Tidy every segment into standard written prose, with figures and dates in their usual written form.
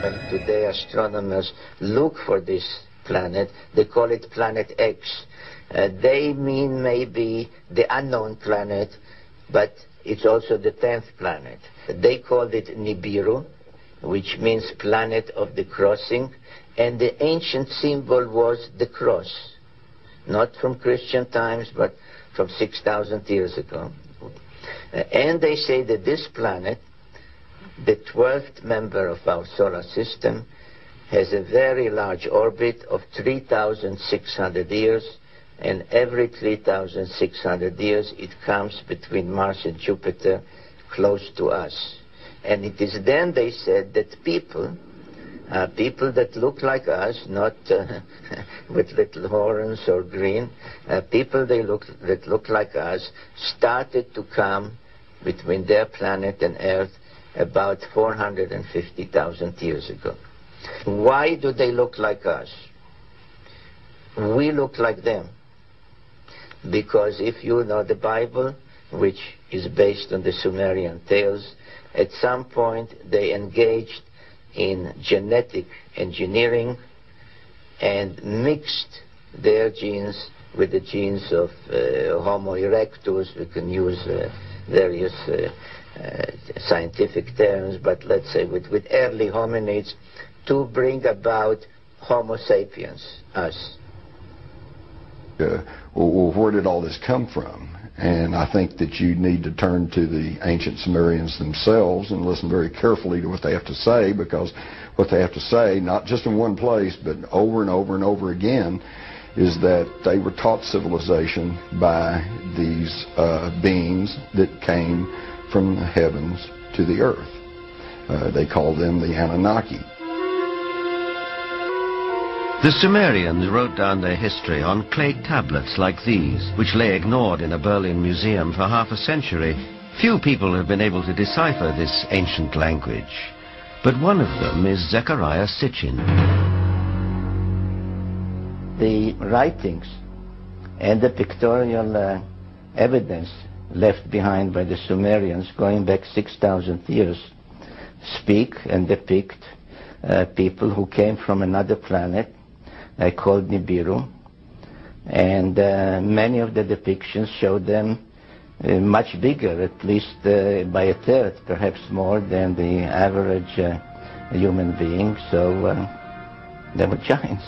When today astronomers look for this planet, they call it Planet X. They mean maybe the unknown planet, but it's also the 10th planet. They called it Nibiru, which means planet of the crossing, and the ancient symbol was the cross, not from Christian times, but from 6,000 years ago. And they say that this planet, the 12th member of our solar system, has a very large orbit of 3,600 years, and every 3,600 years it comes between Mars and Jupiter close to us. And it is then, they said, that people that look like us, not with little horns or green, people that look like us started to come between their planet and Earth about 450,000 years ago. Why do they look like us? We look like them. Because if you know the Bible, which is based on the Sumerian tales, at some point they engaged in genetic engineering and mixed their genes with the genes of Homo erectus. We can use various scientific terms, but let's say with early hominids, to bring about Homo sapiens, us. Well, where did all this come from? And I think that you need to turn to the ancient Sumerians themselves and listen very carefully to what they have to say, because what they have to say, not just in one place, but over and over and over again, is that they were taught civilization by these beings that came from the heavens to the earth. They called them the Anunnaki. The Sumerians wrote down their history on clay tablets like these, which lay ignored in a Berlin museum for half a century. Few people have been able to decipher this ancient language, but one of them is Zechariah Sitchin. The writings and the pictorial evidence left behind by the Sumerians going back 6,000 years speak and depict people who came from another planet called Nibiru, and many of the depictions show them much bigger, at least by a third, perhaps more than the average human being, so they were giants.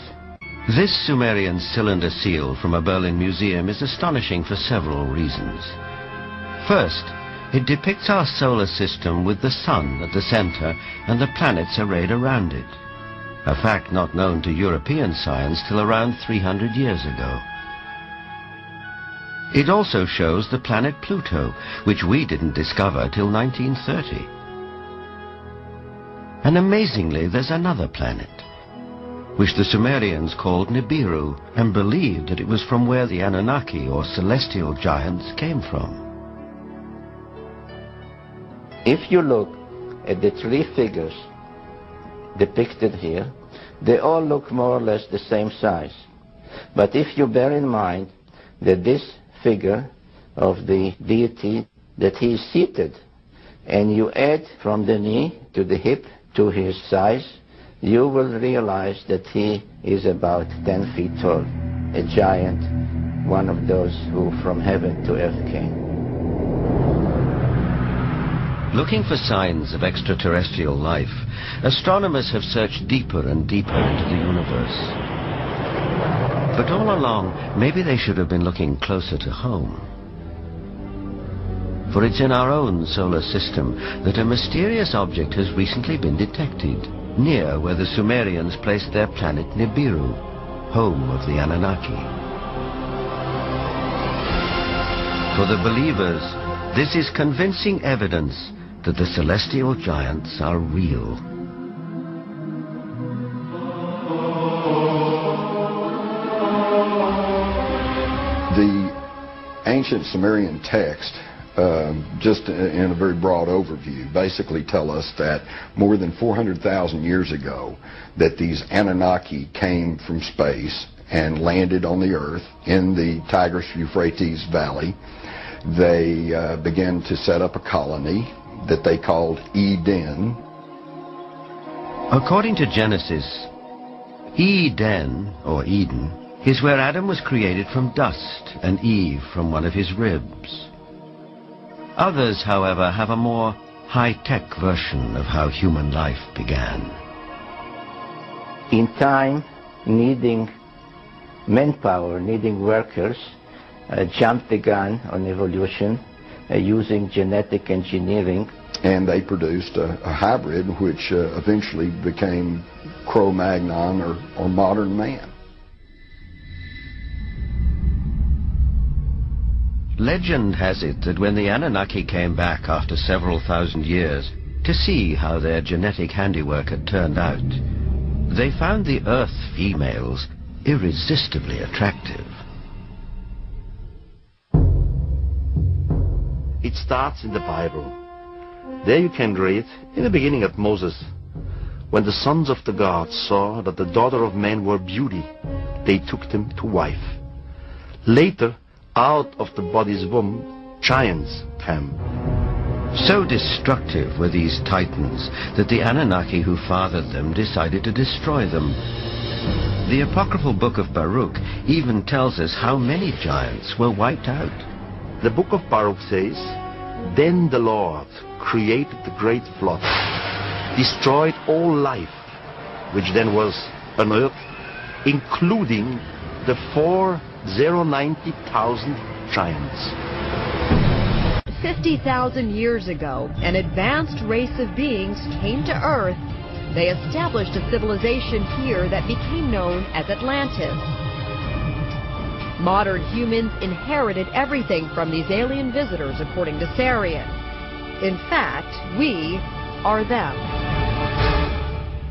This Sumerian cylinder seal from a Berlin museum is astonishing for several reasons. First, it depicts our solar system with the sun at the center and the planets arrayed around it, a fact not known to European science till around 300 years ago. It also shows the planet Pluto, which we didn't discover till 1930. And amazingly, there's another planet, which the Sumerians called Nibiru, and believed that it was from where the Anunnaki, or celestial giants, came from. If you look at the three figures depicted here, they all look more or less the same size. But if you bear in mind that this figure of the deity, that he is seated, and you add from the knee to the hip to his size, you will realize that he is about 10 feet tall, a giant, one of those who from heaven to earth came. Looking for signs of extraterrestrial life, astronomers have searched deeper and deeper into the universe. But all along, maybe they should have been looking closer to home. For it's in our own solar system that a mysterious object has recently been detected, near where the Sumerians placed their planet Nibiru, home of the Anunnaki. For the believers, this is convincing evidence that the celestial giants are real. The ancient Sumerian text, just in a very broad overview, basically tell us that more than 400,000 years ago that these Anunnaki came from space and landed on the earth in the Tigris-Euphrates Valley. They began to set up a colony that they called Eden. According to Genesis, Eden, or Eden, is where Adam was created from dust and Eve from one of his ribs. Others, however, have a more high-tech version of how human life began. In time, needing manpower, needing workers, jumped the gun on evolution using genetic engineering. And they produced a hybrid which eventually became Cro-Magnon or modern man. Legend has it that when the Anunnaki came back after several thousand years to see how their genetic handiwork had turned out, they found the Earth females irresistibly attractive. It starts in the Bible. There you can read, in the beginning of Moses, when the sons of the gods saw that the daughter of man were beauty, they took them to wife. Later, out of the body's womb, giants came. So destructive were these titans that the Anunnaki who fathered them decided to destroy them. The apocryphal book of Baruch even tells us how many giants were wiped out. The book of Baruch says, "Then the Lord created the great flood, destroyed all life, which then was on earth, including the 490,000 giants." 50,000 years ago, an advanced race of beings came to Earth. They established a civilization here that became known as Atlantis. Modern humans inherited everything from these alien visitors, according to Sarian. In fact, we are them.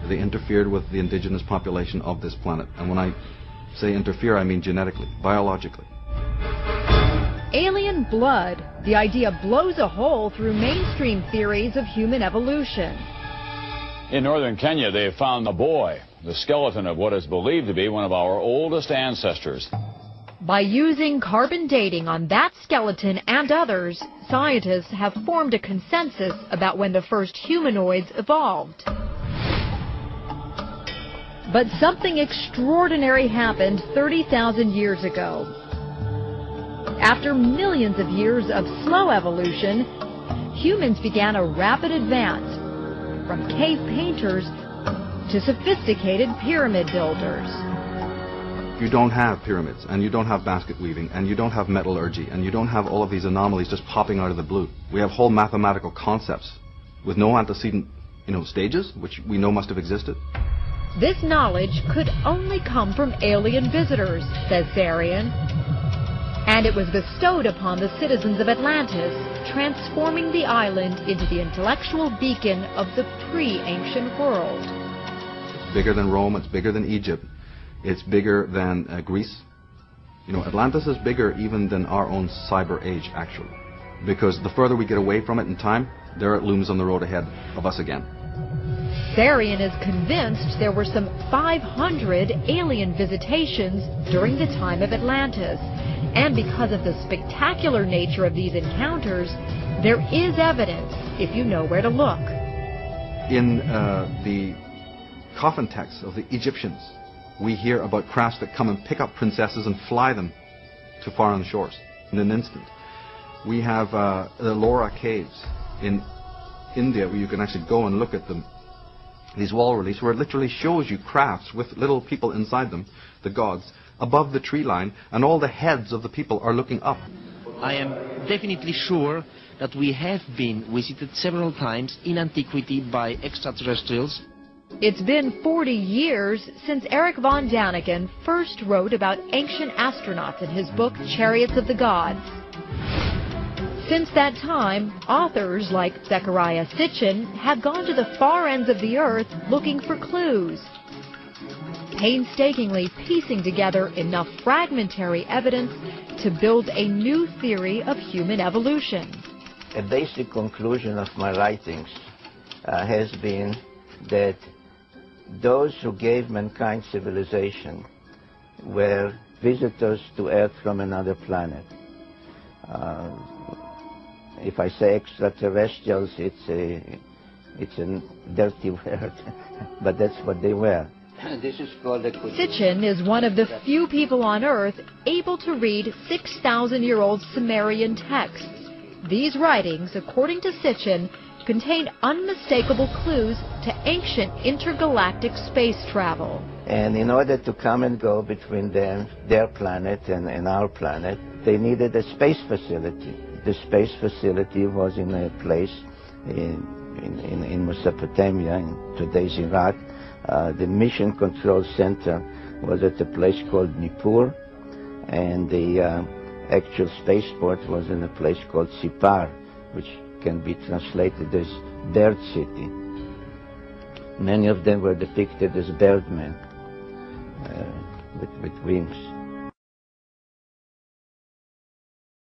They interfered with the indigenous population of this planet. And when I say interfere, I mean genetically, biologically. Alien blood. The idea blows a hole through mainstream theories of human evolution. In northern Kenya, they have found a boy, the skeleton of what is believed to be one of our oldest ancestors. By using carbon dating on that skeleton and others, scientists have formed a consensus about when the first humanoids evolved. But something extraordinary happened 30,000 years ago. After millions of years of slow evolution, humans began a rapid advance, from cave painters to sophisticated pyramid builders. You don't have pyramids, and you don't have basket weaving, and you don't have metallurgy, and you don't have all of these anomalies just popping out of the blue. We have whole mathematical concepts with no antecedent, stages, which we know must have existed. This knowledge could only come from alien visitors, says Sarian. And it was bestowed upon the citizens of Atlantis, transforming the island into the intellectual beacon of the pre-ancient world. It's bigger than Rome, it's bigger than Egypt, it's bigger than Greece. Atlantis is bigger even than our own cyber age, actually. Because the further we get away from it in time, there it looms on the road ahead of us again. Sarian is convinced there were some 500 alien visitations during the time of Atlantis. And because of the spectacular nature of these encounters, there is evidence if you know where to look. In the coffin texts of the Egyptians, we hear about crafts that come and pick up princesses and fly them to foreign shores in an instant. We have the Ellora caves in India where you can actually go and look at them. These wall reliefs where it literally shows you crafts with little people inside them, the gods, above the tree line, and all the heads of the people are looking up. I am definitely sure that we have been visited several times in antiquity by extraterrestrials. It's been 40 years since Eric von Daniken first wrote about ancient astronauts in his book Chariots of the Gods. Since that time, authors like Zechariah Sitchin have gone to the far ends of the earth looking for clues, painstakingly piecing together enough fragmentary evidence to build a new theory of human evolution. A basic conclusion of my writings has been that those who gave mankind civilization were visitors to Earth from another planet. If I say extraterrestrials, it's It's a dirty word, but that's what they were. This is called a... Sitchin is one of the few people on Earth able to read 6,000-year-old Sumerian texts. These writings, according to Sitchin, contain unmistakable clues to ancient intergalactic space travel. And in order to come and go between them, their planet and our planet, they needed a space facility. The space facility was in a place in Mesopotamia, in today's Iraq. The mission control center was at a place called Nippur, and the actual spaceport was in a place called Sipar, which can be translated as Bird City. Many of them were depicted as birdmen with wings.